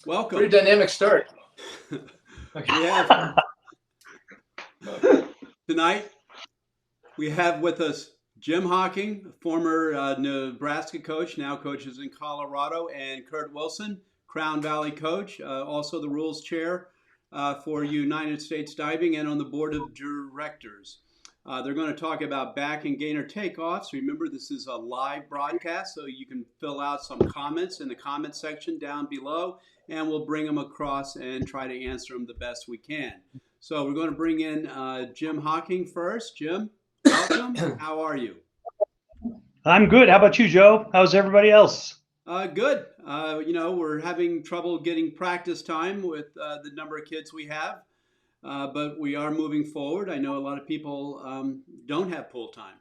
Welcome. Pretty dynamic start. We have tonight. We have with us Jim Hocking, former Nebraska coach, now coaches in Colorado, and Curt Wilson, Crown Valley coach, also the rules chair for United States Diving, and on the board of directors. They're going to talk about back and gainer takeoffs. Remember, this is a live broadcast, so you can fill out some comments in the comment section down below, and we'll bring them across and try to answer them the best we can. So we're going to bring in Jim Hocking first. Jim, welcome. How are you? I'm good. How about you, Joe? How's everybody else? Good. We're having trouble getting practice time with the number of kids we have. But we are moving forward. I know a lot of people don't have pool time.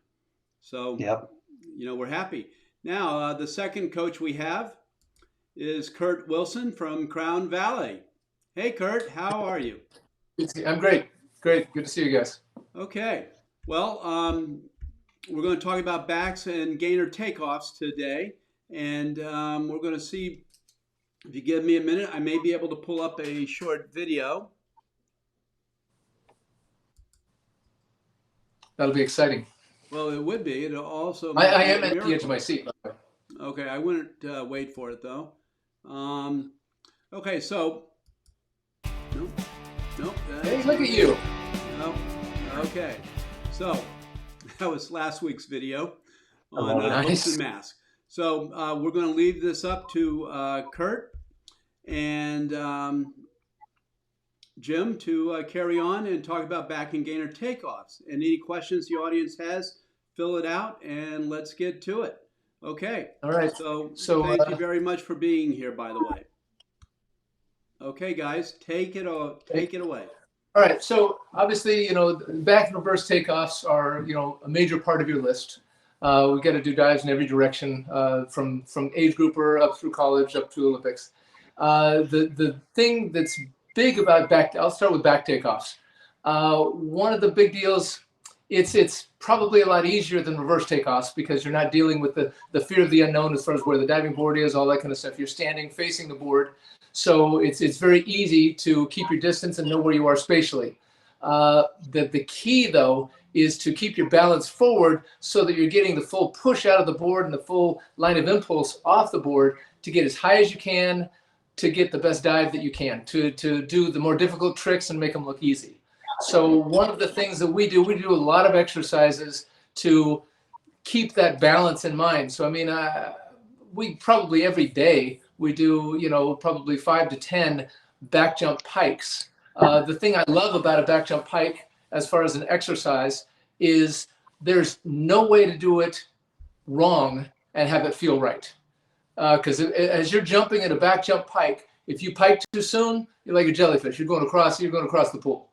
So, Yep. We're happy. Now, the second coach we have is Curt Wilson from Crown Valley. Hey, Curt, how are you? I'm great. Great. Good to see you guys. Okay. Well, we're going to talk about backs and gainer takeoffs today. And we're going to see, if you give me a minute, I may be able to pull up a short video. That'll be exciting. Well, it would be. It'll also. I am at the edge of my seat. Okay, I wouldn't wait for it though. Okay, so. Nope. Hey, look at you. Nope. Okay, so that was last week's video on nice. hooks and masks. So we're going to leave this up to Curt and Jim to carry on and talk about back and gainer takeoffs. And any questions the audience has, fill it out and let's get to it. Okay. All right. So thank you very much for being here, by the way. Okay, guys, take it away. All right. So obviously, back and reverse takeoffs are, a major part of your list. We've got to do dives in every direction, from age grouper up through college, up to Olympics. The thing that's big about I'll start with back takeoffs. One of the big deals, it's probably a lot easier than reverse takeoffs because you're not dealing with the fear of the unknown as far as where the diving board is, all that kind of stuff. You're standing facing the board. So it's very easy to keep your distance and know where you are spatially. The key, though, is to keep your balance forward so that you're getting the full push out of the board and the full line of impulse off the board to get as high as you can, to get the best dive that you can, to do the more difficult tricks and make them look easy. So one of the things that we do a lot of exercises to keep that balance in mind. So, we probably every day, we do, probably 5 to 10 back jump pikes. The thing I love about a back jump pike as far as an exercise is there's no way to do it wrong and have it feel right. Because as you're jumping at a back jump pike, if you pike too soon, you're like a jellyfish. You're going across the pool.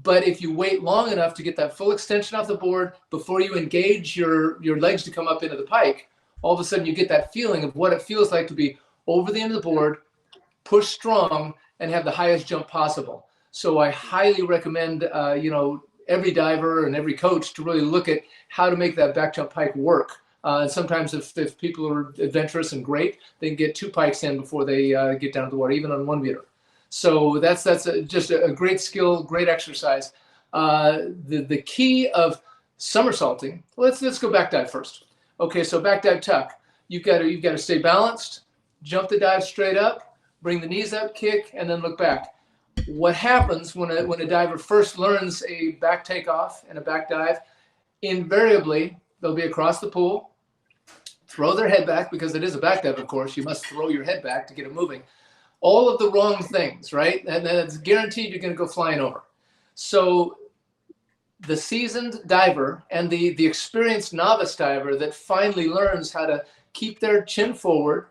But if you wait long enough to get that full extension off the board before you engage your legs to come up into the pike, all of a sudden you get that feeling of what it feels like to be over the end of the board, push strong, and have the highest jump possible. So I highly recommend, every diver and every coach to really look at how to make that back jump pike work. And sometimes if people are adventurous and great, they can get 2 pikes in before they get down to the water, even on 1 meter. So that's just a great skill, great exercise. The key of somersaulting. Let's go back dive first. Okay, so back dive tuck. You've got to stay balanced, jump the dive straight up, bring the knees up, kick, and then look back. What happens when a diver first learns a back takeoff and a back dive? Invariably, they'll be across the pool, throw their head back, because it is a back dive, of course. You must throw your head back to get it moving. All of the wrong things, right? And then it's guaranteed you're going to go flying over. So the seasoned diver and the experienced novice diver that finally learns how to keep their chin forward,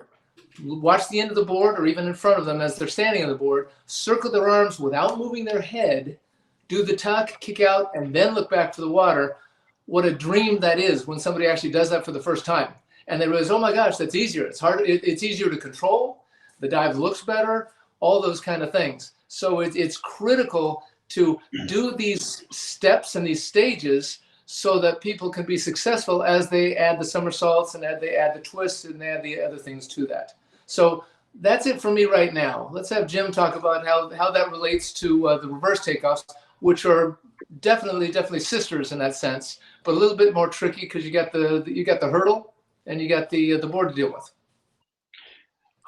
watch the end of the board or even in front of them as they're standing on the board, circle their arms without moving their head, do the tuck, kick out, and then look back to the water. What a dream that is when somebody actually does that for the first time. And they realize, oh my gosh, that's easier. It's harder. It's easier to control. The dive looks better, all those kind of things. So it's critical to do these steps and these stages so that people can be successful as they add the somersaults and they add the twists and they add the other things to that. So that's it for me right now. Let's have Jim talk about how that relates to the reverse takeoffs, which are definitely sisters in that sense, but a little bit more tricky because you got the hurdle and you got the board to deal with.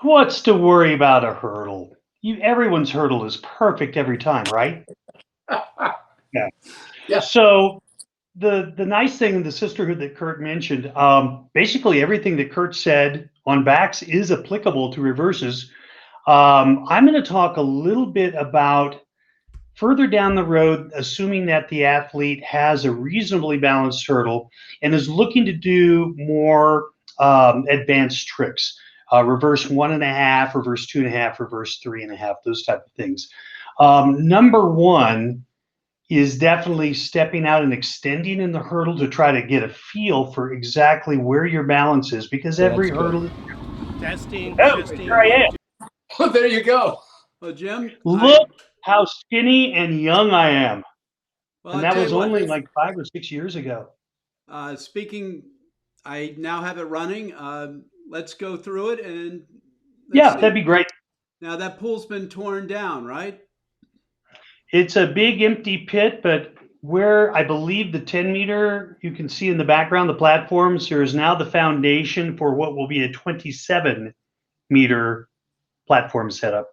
What's to worry about a hurdle? Everyone's hurdle is perfect every time, right? Yeah. Yeah. So the nice thing, the sisterhood that Curt mentioned, basically everything that Curt said on backs is applicable to reverses. I'm going to talk a little bit about further down the road, assuming that the athlete has a reasonably balanced hurdle and is looking to do more advanced tricks, reverse 1.5, reverse 2.5, reverse 3.5, those type of things. Number one is definitely stepping out and extending in the hurdle to try to get a feel for exactly where your balance is, because every hurdle is testing. here I am. Well, there you go. Well, Jim, Look how skinny and young I am. well, And I'll that tell was you what, only like 5 or 6 years ago. speaking, I now have it running. Let's go through it and Yeah, that'd be great. Now that pool's been torn down, right? It's a big empty pit, but where I believe the 10 meter, you can see in the background, the platforms, there is now the foundation for what will be a 27 meter platform setup.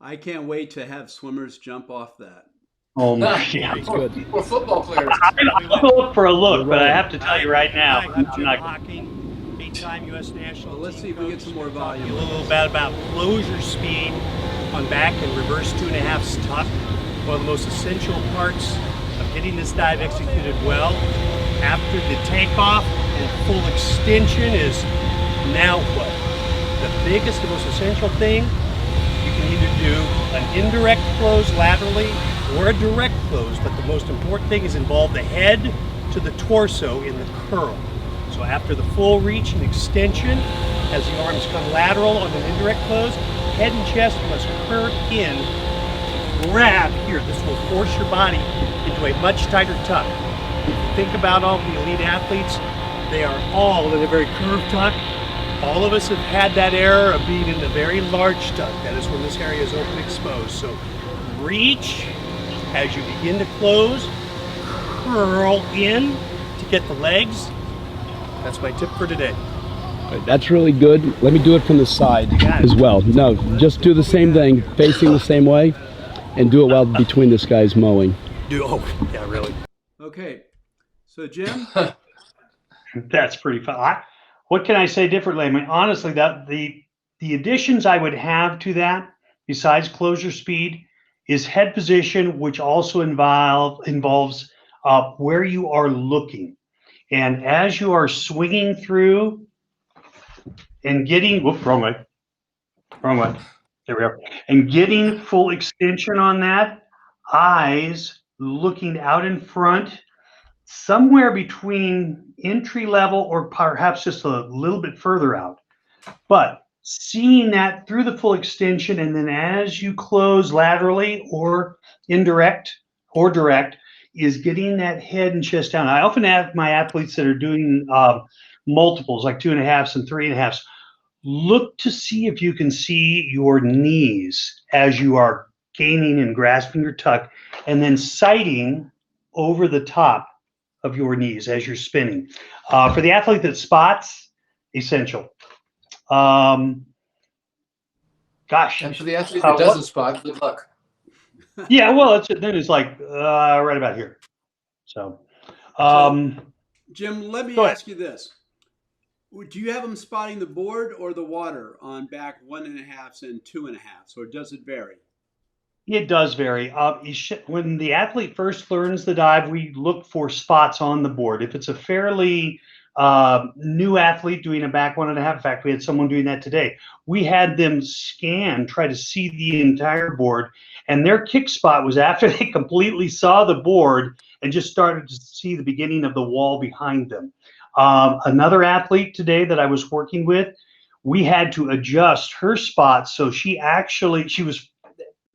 I can't wait to have swimmers jump off that. Oh my, yeah. We're football players. I'll go up for a look, but I have to tell you right now, Hi, I'm I'm Jim not. Hocking, 8-time U.S. national. Well, let's team see if we get coach. some more Talk to you volume. a little bit about closure speed on back and reverse 2.5 tuck. One of the most essential parts of getting this dive executed well after the takeoff and full extension is now what? The biggest and most essential thing, you can either do an indirect close laterally or a direct close, but the most important thing is involve the head to the torso in the curl. So after the full reach and extension, as the arms come lateral on an indirect close, head and chest must curve in, grab here. This will force your body into a much tighter tuck. If you think about all the elite athletes, they are all in a very curved tuck. All of us have had that error of being in a very large tuck. That is when this area is open exposed. So reach as you begin to close, curl in to get the legs. That's my tip for today. That's really good. Let me do it from the side as well. No, just do the same thing, facing the same way, and do it while between this guy's mowing. Oh, yeah, really. Okay, so Jim, That's pretty fun. What can I say differently? I mean, honestly, that the additions I would have to that, besides closure speed, is head position, which also involves where you are looking. And as you are swinging through and getting, whoop, wrong way. There we are. And getting full extension on that, eyes looking out in front, somewhere between entry level or perhaps just a little bit further out. But seeing that through the full extension, and then as you close laterally or indirect or direct, is getting that head and chest down. I often have my athletes that are doing multiples, like 2.5s and 3.5s. Look to see if you can see your knees as you are gaining and grasping your tuck, and then sighting over the top of your knees as you're spinning. For the athlete that spots, essential. Gosh. And for the athlete that doesn't spot, good luck. Yeah, well, then it's like right about here. So, Jim, let me Go ahead. ask you this. Do you have them spotting the board or the water on back 1.5s and 2.5s, or does it vary? It does vary. When the athlete first learns the dive, we look for spots on the board. If it's a fairly new athlete doing a back 1.5, in fact, we had someone doing that today. We had them try to see the entire board, and their kick spot was after they completely saw the board and just started to see the beginning of the wall behind them. Another athlete today that I was working with, we had to adjust her spot. So she was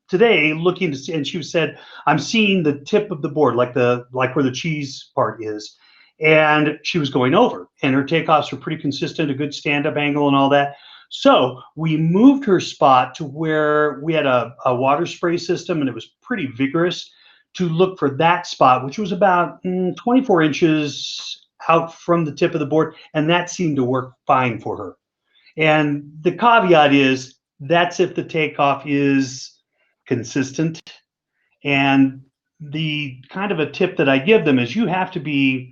today looking to see, and she said, I'm seeing the tip of the board, like where the cheese part is. And she was going over, and her takeoffs were pretty consistent, a good stand-up angle and all that. So we moved her spot to where we had a water spray system, and it was pretty vigorous to look for that spot, which was about 24 inches out from the tip of the board, and that seemed to work fine for her. And the caveat is that's if the takeoff is consistent. And the kind of a tip that I give them is you have to be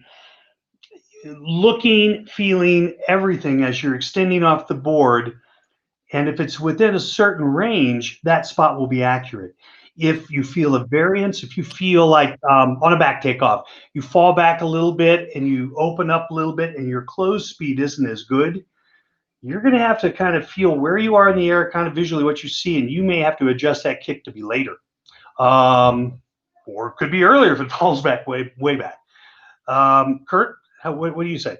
looking, feeling everything as you're extending off the board. And if it's within a certain range, that spot will be accurate. If you feel a variance, if you feel like on a back takeoff, you fall back a little bit and you open up a little bit and your close speed isn't as good, you're going to have to kind of feel where you are in the air, kind of visually what you see, and you may have to adjust that kick to be later. Or it could be earlier if it falls back way back. Curt, what do you say?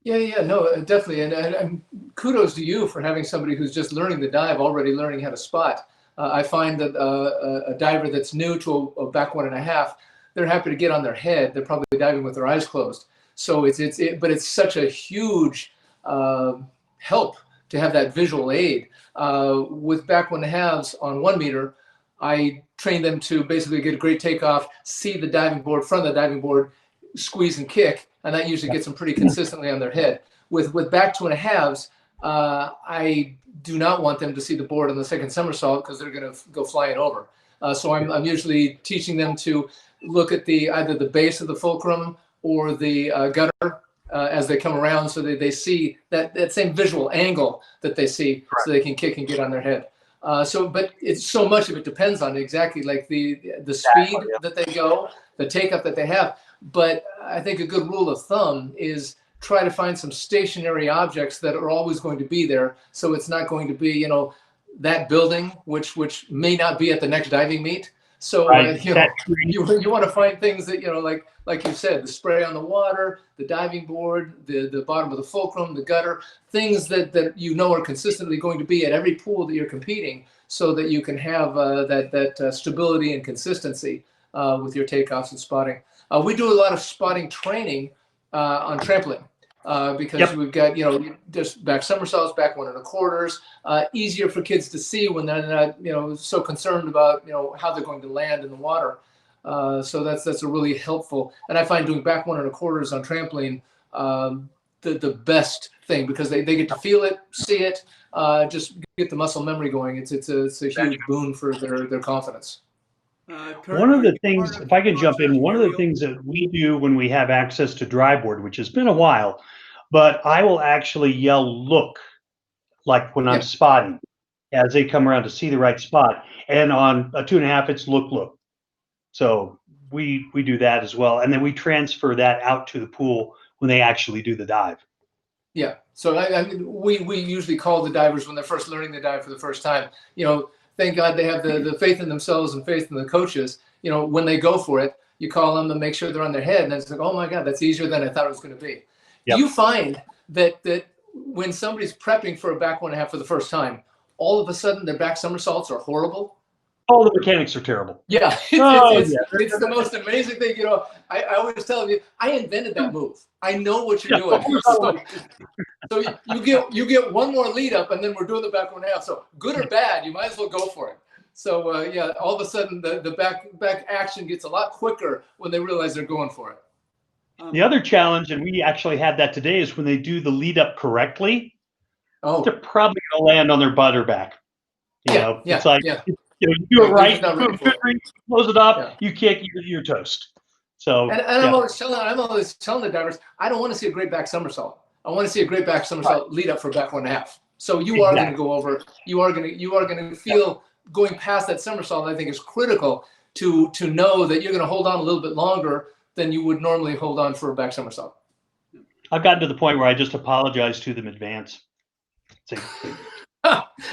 Yeah, no, definitely. And kudos to you for having somebody who's just learning the dive, already learning how to spot. I find that a diver that's new to a back 1.5, they're happy to get on their head. They're probably diving with their eyes closed. So but it's such a huge help to have that visual aid. With back 1.5s on 1 meter, I train them to basically get a great takeoff, see the diving board, front of the diving board, squeeze and kick, and that usually gets them pretty consistently on their head. With back 2.5s, I do not want them to see the board on the second somersault because they're going to go flying over. So I'm usually teaching them to look at either the base of the fulcrum or the gutter as they come around, so that they see that same visual angle that they see, so they can kick and get on their head. But it's so much of it depends on exactly like the speed that they go, the takeoff that they have. But I think a good rule of thumb is try to find some stationary objects that are always going to be there. So it's not going to be, that building, which may not be at the next diving meet. So, you want to find things that, like you said, the spray on the water, the diving board, the bottom of the fulcrum, the gutter, things that are consistently going to be at every pool that you're competing, so that you can have that stability and consistency with your takeoffs and spotting. We do a lot of spotting training on trampoline because we've got, just back somersaults, back 1.25, easier for kids to see when they're not, so concerned about, how they're going to land in the water. So that's a really helpful, and I find doing back 1.25 on trampoline the best thing, because they get to feel it, see it, just get the muscle memory going. It's a huge boon for their confidence. Curt, one of the things, if I can jump in, one of the things that we do when we have access to dry board, which has been a while, but I will actually yell, look, like when I'm spotting, as they come around to see the right spot. And on a 2.5, it's look. So we do that as well. And then we transfer that out to the pool when they actually do the dive. Yeah. So we usually call the divers when they're first learning the dive for the first time, thank God they have the faith in themselves and faith in the coaches. When they go for it, you call them and make sure they're on their head. And it's like, oh my God, that's easier than I thought it was going to be. Yep. Do you find that when somebody's prepping for a back 1.5 for the first time, all of a sudden their back somersaults are horrible? All the mechanics are terrible. Yeah. It's the most amazing thing. I always tell them, I invented that move. I know what you're doing. So you get one more lead up, and then we're doing the back 1.5. So good or bad, you might as well go for it. So all of a sudden the back action gets a lot quicker when they realize they're going for it. The other challenge, and we actually had that today, is when they do the lead up correctly, they're probably going to land on their butt or back. It's like you do it right, close it up, you kick, you're toast. So I'm always telling the divers, I don't want to see a great back somersault. I want to see a great back somersault lead up for back 1.5. So you are going to go over. You are going to feel going past that somersault. I think is critical to know that you're going to hold on a little bit longer than you would normally hold on for a back somersault. I've gotten to the point where I just apologize to them in advance.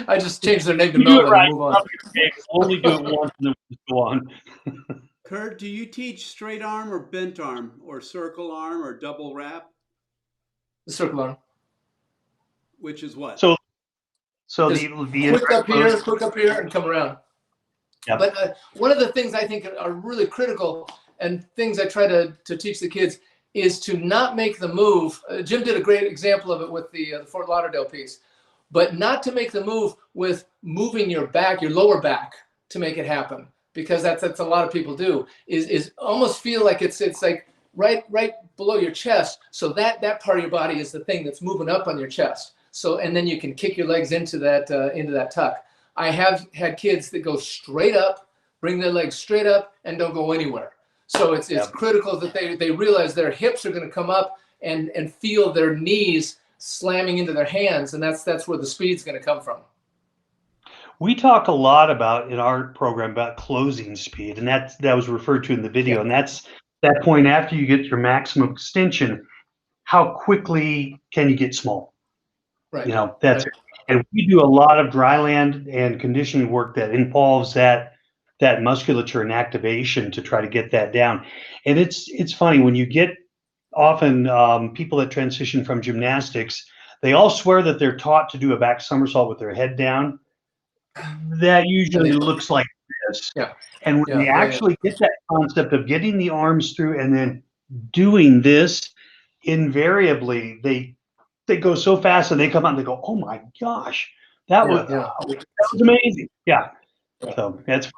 I just changed their name to Melvin and move on. Only do it once and then go on. Curt, do you teach straight arm or bent arm or circle arm or double wrap? The circle arm. Which is what? So the quick up here, and come around. Yep. But one of the things I think are really critical, and things I try to teach the kids, is to not make the move. Jim did a great example of it with the Fort Lauderdale piece. but not to make the move with moving your back, your lower back, to make it happen, because that's a lot of people do, is almost feel like it's like right below your chest. So that part of your body is the thing that's moving up on your chest. So, and then you can kick your legs into that tuck. I have had kids that go straight up, bring their legs straight up, and don't go anywhere. So it's critical that they realize their hips are going to come up and feel their knees slamming into their hands, and that's where the speed's going to come from. We talk a lot about in our program about closing speed, and that was referred to in the video, and that's that point after you get your maximum extension. How quickly can you get small? Right. You know, that's and we do a lot of dry land and conditioning work that involves that musculature and activation to try to get that down. And it's funny when you get often people that transition from gymnastics, they all swear that they're taught to do a back somersault with their head down. That usually looks like this. Yeah. And when they actually get that concept of getting the arms through and then doing this, invariably they go so fast and they come out and they go, oh my gosh, that was amazing. Yeah. So that's.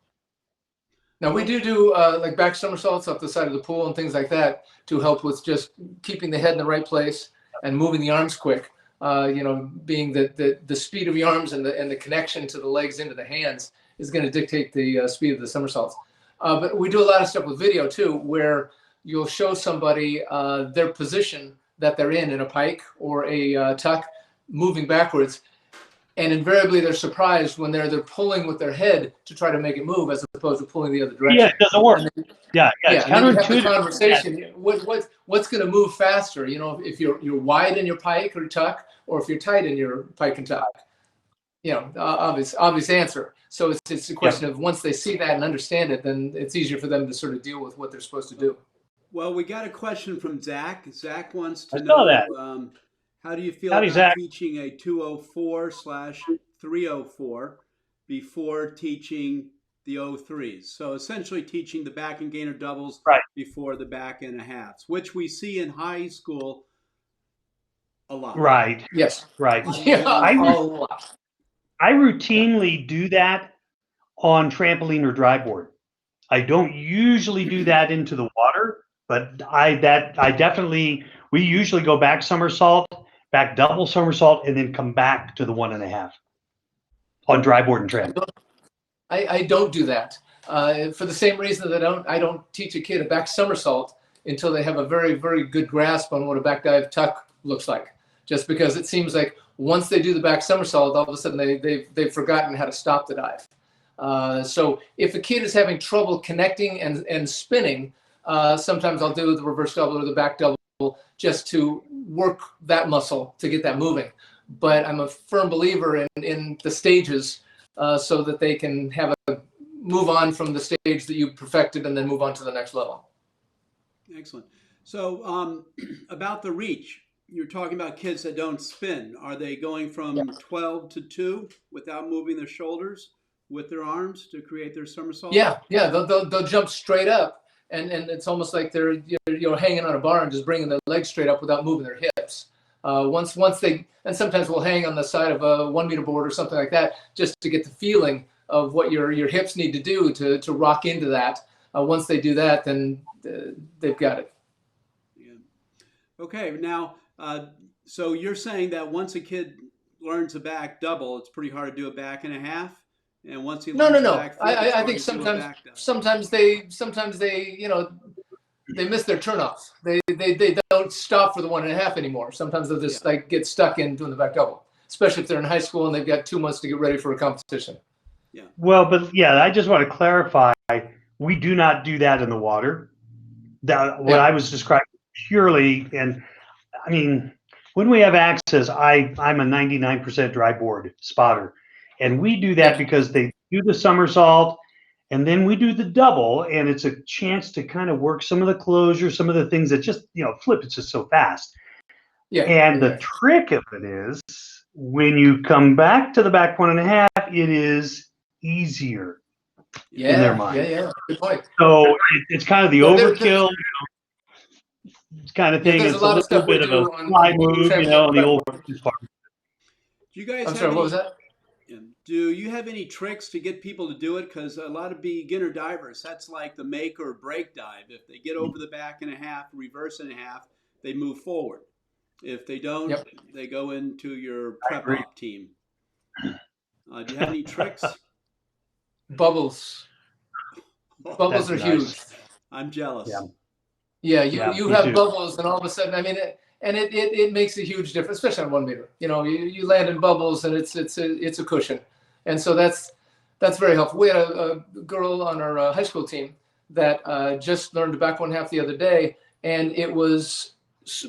Now we do like back somersaults up the side of the pool and things like that to help with just keeping the head in the right place and moving the arms quick. You know, being the speed of the arms and the connection to the legs into the hands is going to dictate the speed of the somersaults. But we do a lot of stuff with video too, where you'll show somebody their position that they're in a pike or a tuck, moving backwards, and invariably they're surprised when they're pulling with their head to try to make it move as opposed to pulling the other direction. Yeah, it doesn't work. It's and then you have the counterintuitive. conversation. What's going to move faster? You know, if you're wide in your pike or tuck, or if you're tight in your pike and tuck. You know, obvious answer. So it's a question of once they see that and understand it, then it's easier for them to sort of deal with what they're supposed to do. Well, we got a question from Zach. Zach wants to know know that. how do you feel Howdy, about Zach. teaching a 204/304 before teaching the 03s? So essentially teaching the back and gainer doubles before the back and a halves, which we see in high school a lot. Right. Yes. Right. Yeah, a lot. I routinely do that on trampoline or dry board. I don't usually do that into the water, but we usually go back somersault, back double somersault, and then come back to the 1.5 on dry board and tramp. I don't do that for the same reason that I don't teach a kid a back somersault until they have a very, very good grasp on what a back dive tuck looks like. Just because it seems like once they do the back somersault, all of a sudden they've forgotten how to stop the dive. So if a kid is having trouble connecting and spinning, sometimes I'll do the reverse double or the back double just to work that muscle to get that moving. But I'm a firm believer in the stages so that they can have a move on from the stage that you perfected and then move on to the next level. Excellent. So about the reach, you're talking about kids that don't spin. Are they going from 12 to 2 without moving their shoulders with their arms to create their somersault? Yeah. They'll jump straight up, and it's almost like they're hanging on a bar and just bringing their legs straight up without moving their hips. Once they, and sometimes we'll hang on the side of a 1 meter board or something like that just to get the feeling of what your hips need to do to rock into that. Once they do that, then they've got it. Yeah. Okay. Now, so you're saying that once a kid learns a back double, it's pretty hard to do a back and a half, and once he learns a back flip, I think sometimes they they miss their turnoffs. They don't stop for the 1.5 anymore. Sometimes they'll just like get stuck in doing the back double, especially if they're in high school and they've got 2 months to get ready for a competition. Yeah. Well, but I just want to clarify, we do not do that in the water. What I was describing purely, and I mean, when we have access, I'm a 99% dry board spotter, and we do that because they do the somersault, and then we do the double, and it's a chance to kind of work some of the closure, some of the things that just flip. It's just so fast. Yeah. And the trick of it is when you come back to the back 1.5, it is easier in their mind. Yeah. Good point. So it's kind of the overkill. It's kind of thing. There's it's a lot of stuff bit we of do a fly move, the old part. Do you guys I'm have sorry, what any? was that? Do you have any tricks to get people to do it? Because a lot of beginner divers, that's like the make or break dive. If they get over the back and a half, reverse and a half, they move forward. If they don't, Yep. they go into your I prep agree. op team. Do you have any tricks? Bubbles. Bubbles That's are nice. huge. I'm jealous. Yeah. Yeah, Yeah, you me have too. bubbles, and all of a sudden, I mean, it makes a huge difference, especially on 1 meter. You know, you land in bubbles, and it's a cushion, and so that's very helpful. We had a girl on our high school team that just learned to back one half the other day, and it was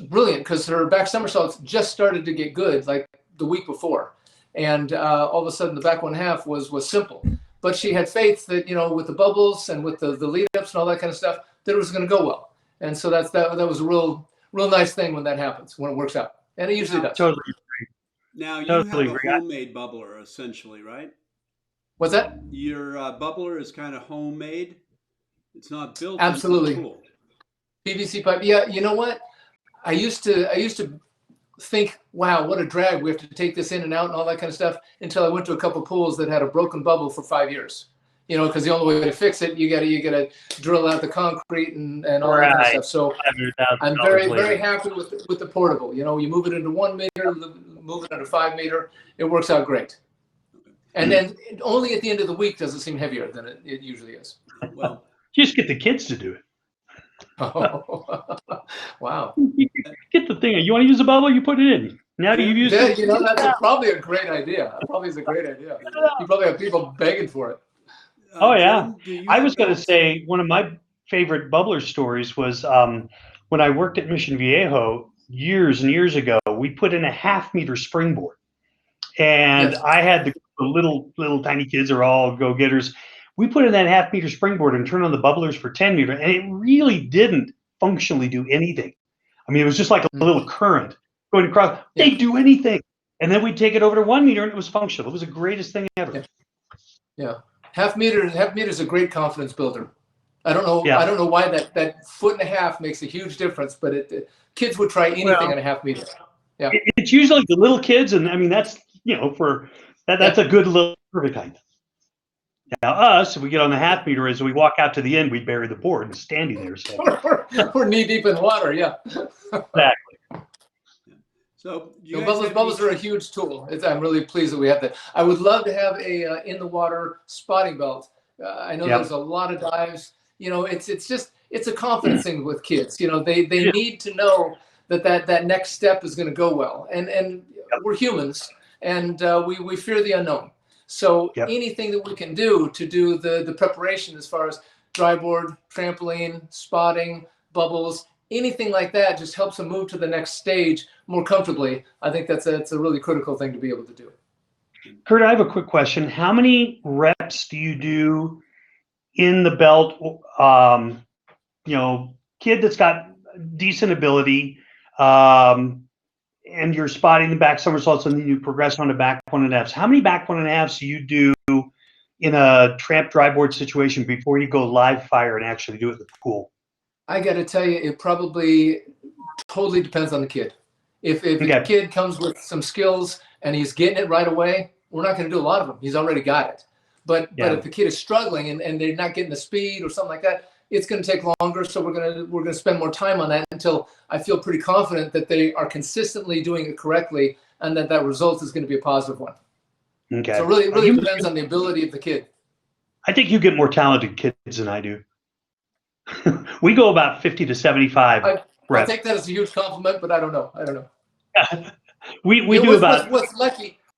brilliant because her back somersaults just started to get good like the week before, and all of a sudden the back one half was simple. But she had faith that, you know, with the bubbles and with the lead ups and all that kind of stuff, that it was going to go well. And so that was a real nice thing when that happens, when it works out, and it usually does. Totally. Now you Totally have a agree. homemade bubbler, essentially, right? What's that? Your bubbler is kind of homemade. It's not built Absolutely. into the pool. PVC pipe. Yeah, you know what? I used to think, wow, what a drag. We have to take this in and out and all that kind of stuff, until I went to a couple pools that had a broken bubble for 5 years. You know, because the only way to fix it, you gotta drill out the concrete and all that kind of stuff. So I'm very happy with the portable. You know, you move it into 1 meter, move it into 5 meter. It works out great. And then only at the end of the week does it seem heavier than it usually is. Well, Just get the kids to do it. Oh, wow. Get the thing. You want to use a bubble? You put it in. Now you use Yeah, it. you know, that's probably a great idea. Probably is a great idea. You probably have people begging for it. Oh, yeah. Jim, do you I have was going to belts? say one of my favorite bubbler stories was when I worked at Mission Viejo years and years ago. We put in a 1/2 meter springboard, and Yes. I had the little tiny kids are all go getters. We put in that 1/2 meter springboard and turned on the bubblers for 10 meter, and it really didn't functionally do anything. I mean, it was just like a little current going across. They do anything, and then we'd take it over to 1 meter, and it was functional. It was the greatest thing ever. Yeah. 1/2 meter is a great confidence builder. I don't know. Yeah. I don't know why that 1.5 feet makes a huge difference, but kids would try anything Well, on a 1/2 meter. Yeah. It's usually the little kids, and I mean that's for that's a good little perfect height. Now us, if we get on the 1/2 meter, as we walk out to the end, we bury the board and standing there. So We're knee deep in water. Yeah. exactly. So do you You know, guys have any bubbles are a huge tool. I'm really pleased that we have that. I would love to have a in the water spotting belt. I know Yep. there's a lot of dives. You know, it's a confidence thing with kids. You know, they Yeah. need to know that next step is going to go well. And we're humans, and we fear the unknown. So Yep. anything that we can do to do the preparation as far as dry board, trampoline, spotting, bubbles, anything like that just helps them move to the next stage more comfortably. I think that's a really critical thing to be able to do. Curt, I have a quick question. How many reps do you do in the belt? Kid that's got decent ability, and you're spotting the back somersaults, and then you progress on to back 1.5s. How many back 1.5s do you do in a tramp dry board situation before you go live fire and actually do it in the pool? I got to tell you, it probably totally depends on the kid. If the kid comes with some skills and he's getting it right away, we're not going to do a lot of them. He's already got it. But if the kid is struggling and they're not getting the speed or something like that, it's going to take longer. So we're going to spend more time on that until I feel pretty confident that they are consistently doing it correctly and that result is going to be a positive one. Okay. So it really depends on the ability of the kid. I think you get more talented kids than I do. We go about 50 to 75 I reps. take that as a huge compliment, but I don't know. we do about.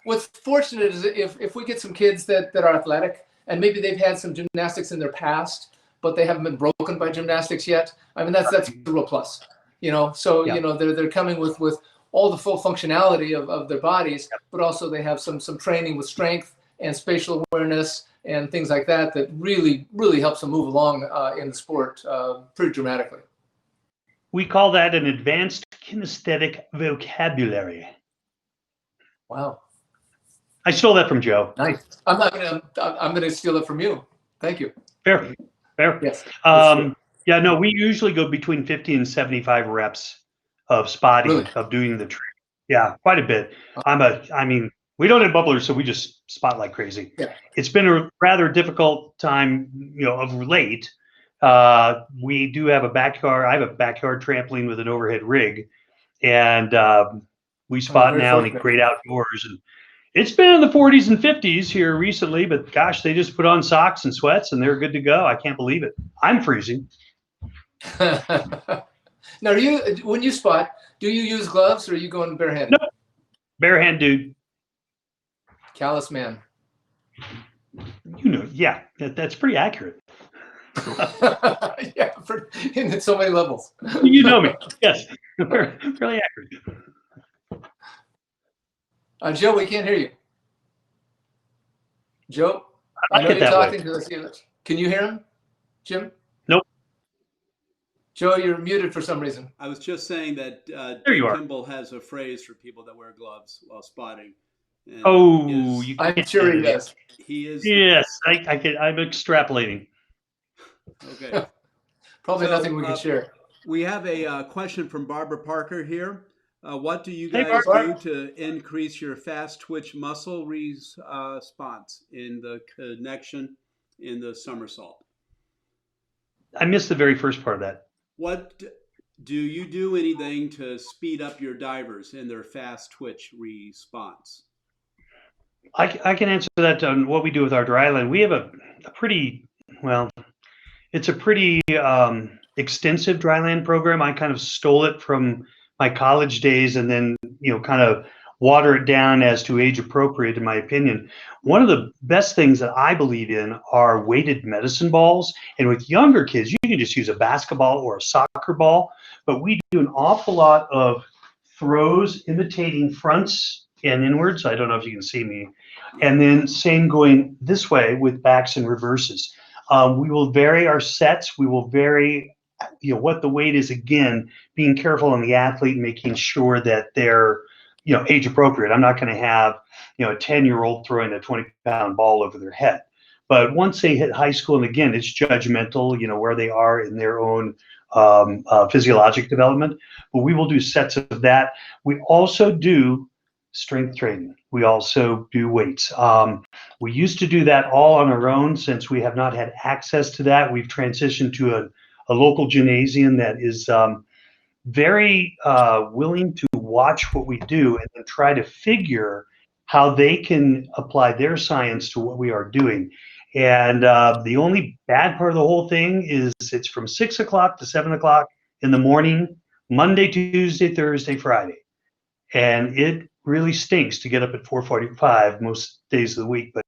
What's fortunate is if we get some kids that are athletic and maybe they've had some gymnastics in their past, but they haven't been broken by gymnastics yet. I mean, that's a real plus, you know. So they're coming with all the full functionality of their bodies, but also they have some training with strength and spatial awareness and things like that really helps them move along in the sport pretty dramatically. We call that an advanced kinesthetic vocabulary. Wow. I stole that from Joe. Nice. I'm gonna steal it from you. Thank you. Fair. Yes. We usually go between 50 and 75 reps of spotting, Really? of doing the trick. Yeah, quite a bit. We don't have bubblers, so we just spot like crazy. Yeah. It's been a rather difficult time, of late. We do have a backyard. I have a backyard trampoline with an overhead rig, and we spot very now in the fortunate. great outdoors. And it's been in the 40s and 50s here recently, but gosh, they just put on socks and sweats and they're good to go. I can't believe it. I'm freezing. Now, when you spot, do you use gloves or are you going barehanded? No. Bare hand dude. Callous man. Yeah, that's pretty accurate. Yeah, in so many levels. You know me. Yes, fairly accurate. Joe, we can't hear you. Joe, I I know like it you're that way. talking to us. Can you hear him, Jim? Nope. Joe, you're muted for some reason. I was just saying that There you are. Kimball has a phrase for people that wear gloves while spotting. And Oh, you I'm can't sure he edit it. does. he is. Yes, I'm extrapolating. Okay. Probably So, nothing we can share. We have a question from Barbara Parker here. What do you Hey, guys Barbara. do to increase your fast twitch muscle response in the connection in the somersault? I missed the very first part of that. What do you do anything to speed up your divers in their fast twitch response? I can answer that on what we do with our dry land. We have a pretty, well, it's a pretty extensive dry land program. I kind of stole it from my college days and then, kind of water it down as to age appropriate, in my opinion. One of the best things that I believe in are weighted medicine balls. And with younger kids, you can just use a basketball or a soccer ball. But we do an awful lot of throws imitating fronts and inwards. I don't know if you can see me. And then same going this way with backs and reverses. We will vary our sets. We will vary, what the weight is, again, being careful on the athlete, making sure that they're, age appropriate. I'm not going to have, a 10-year-old throwing a 20-pound ball over their head. But once they hit high school, and again, it's judgmental, where they are in their own physiologic development. But we will do sets of that. We also do strength training. We also do weights. We used to do that all on our own. Since we have not had access to that, we've transitioned to a local gymnasium that is very willing to watch what we do and then try to figure how they can apply their science to what we are doing. And the only bad part of the whole thing is it's from 6 o'clock to 7 o'clock in the morning, Monday, Tuesday, Thursday, Friday. And it really stinks to get up at 4:45 most days of the week, but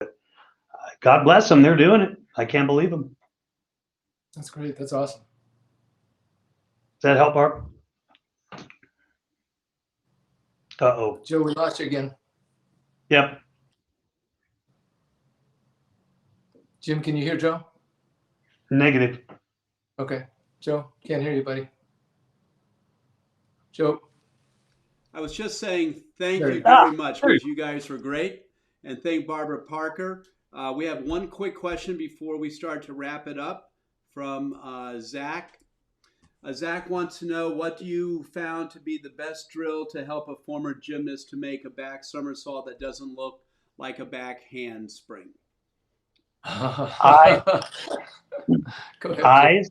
God bless them. They're doing it. I can't believe them. That's great. That's awesome. Does that help, Barb? Uh-oh. Joe, we lost you again. Yep. Jim, can you hear Joe? Negative. Okay. Joe, can't hear you, buddy. Joe. I was just saying thank There you you very much there you because you guys were great. And thank Barbara Parker. We have one quick question before we start to wrap it up from Zach. Zach wants to know, what do you found to be the best drill to help a former gymnast to make a back somersault that doesn't look like a back handspring? Go ahead, Eyes,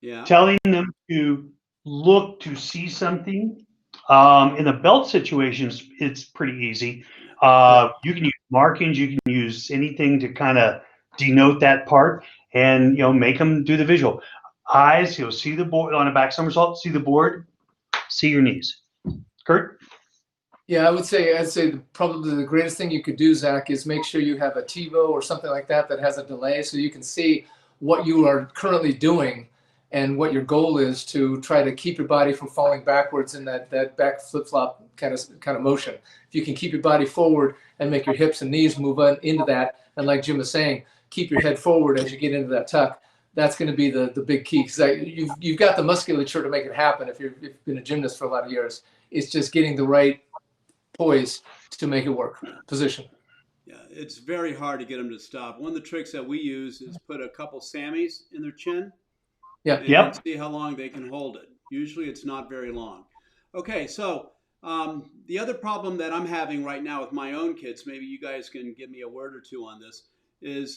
Yeah. telling them to look to see something. In the belt situations, it's pretty easy. You can use markings, you can use anything to kind of denote that part and, make them do the visual. Eyes, see the board on a back somersault, see the board, see your knees. Curt? Yeah, I'd say probably the greatest thing you could do, Zach, is make sure you have a TiVo or something like that that has a delay so you can see what you are currently doing and what your goal is to try to keep your body from falling backwards in that back flip-flop kind of motion. If you can keep your body forward and make your hips and knees move on into that, and like Jim was saying, keep your head forward as you get into that tuck, that's going to be the big key, because you've got the musculature to make it happen if you've been a gymnast for a lot of years. It's just getting the right poise to make it work, position. Yeah, it's very hard to get them to stop. One of the tricks that we use is put a couple Sammies in their chin. Yeah. And Yep. see how long they can hold it. Usually it's not very long. Okay, so The other problem that I'm having right now with my own kids, maybe you guys can give me a word or two on this, is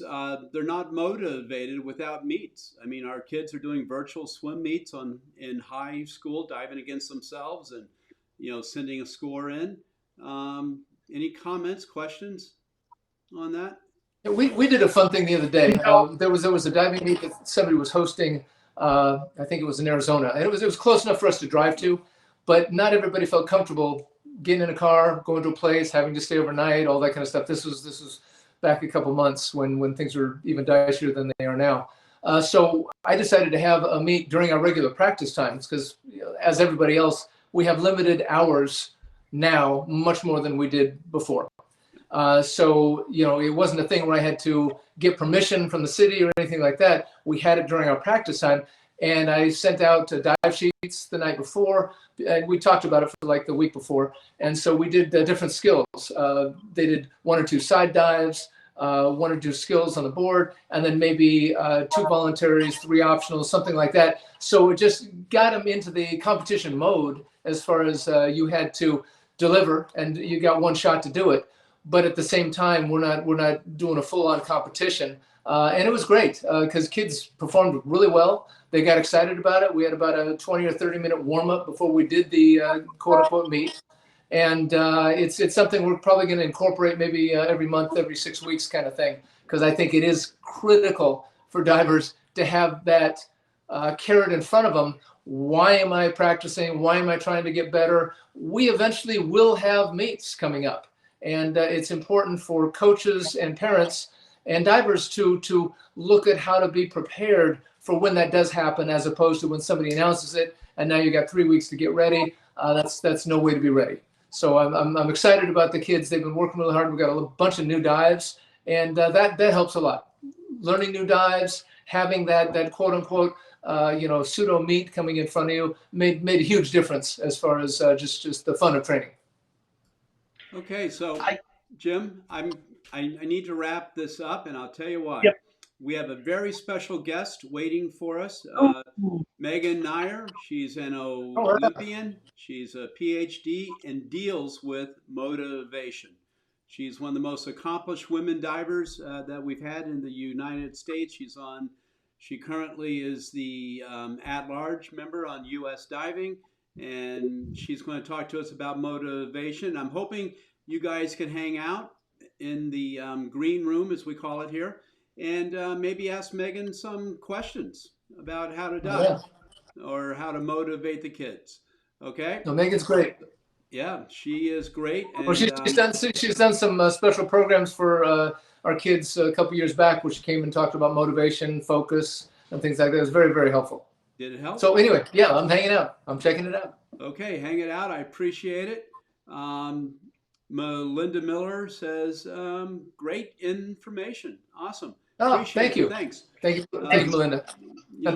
they're not motivated without meets. I mean, our kids are doing virtual swim meets in high school, diving against themselves and, sending a score in. Any comments, questions on that? Yeah, we did a fun thing the other day. There was a diving meet that somebody was hosting. I think it was in Arizona, and it was close enough for us to drive to, but not everybody felt comfortable getting in a car, going to a place, having to stay overnight, all that kind of stuff. This was back a couple months when things were even dicier than they are now. So I decided to have a meet during our regular practice times because, as everybody else, we have limited hours now, much more than we did before. So it wasn't a thing where I had to get permission from the city or anything like that. We had it during our practice time, and I sent out dive sheets the night before, and we talked about it for like the week before. And so we did different skills. They did 1 or 2 side dives, 1 or 2 skills on the board, and then maybe 2 voluntaries, 3 optionals, something like that. So it just got them into the competition mode as far as you had to deliver, and you got 1 shot to do it. But at the same time, we're not doing a full-on competition, and it was great because kids performed really well. They got excited about it. We had about a 20 or 30-minute warm-up before we did the quote-unquote meet, and it's something we're probably going to incorporate maybe every month, every 6 weeks kind of thing, because I think it is critical for divers to have that carrot in front of them. Why am I practicing? Why am I trying to get better? We eventually will have meets coming up. And it's important for coaches and parents and divers to look at how to be prepared for when that does happen, as opposed to when somebody announces it and now you got 3 weeks to get ready. That's no way to be ready. So I'm excited about the kids. They've been working really hard. We've got a bunch of new dives, and that helps a lot. Learning new dives, having that quote unquote pseudo meet coming in front of you made a huge difference as far as just the fun of training. Okay, so Jim, I need to wrap this up, and I'll tell you why. Yep. We have a very special guest waiting for us, Megan Nair. She's an Olympian. She's a PhD and deals with motivation. She's one of the most accomplished women divers that we've had in the United States. She currently is the at-large member on U.S. Diving, and she's going to talk to us about motivation. I'm hoping you guys can hang out in the green room, as we call it here, and maybe ask Megan some questions about how to dive or how to motivate the kids. Okay? No, Megan's great. Yeah, she is great. And, well, she's done some special programs for our kids a couple years back, where she came and talked about motivation, focus, and things like that. It was very, very helpful. Did it help? So anyway, yeah, I'm hanging out. I'm checking it out. Okay, hang it out. I appreciate it. Melinda Miller says, great information. Awesome. Oh, thank you. Thanks. Thank you, Melinda.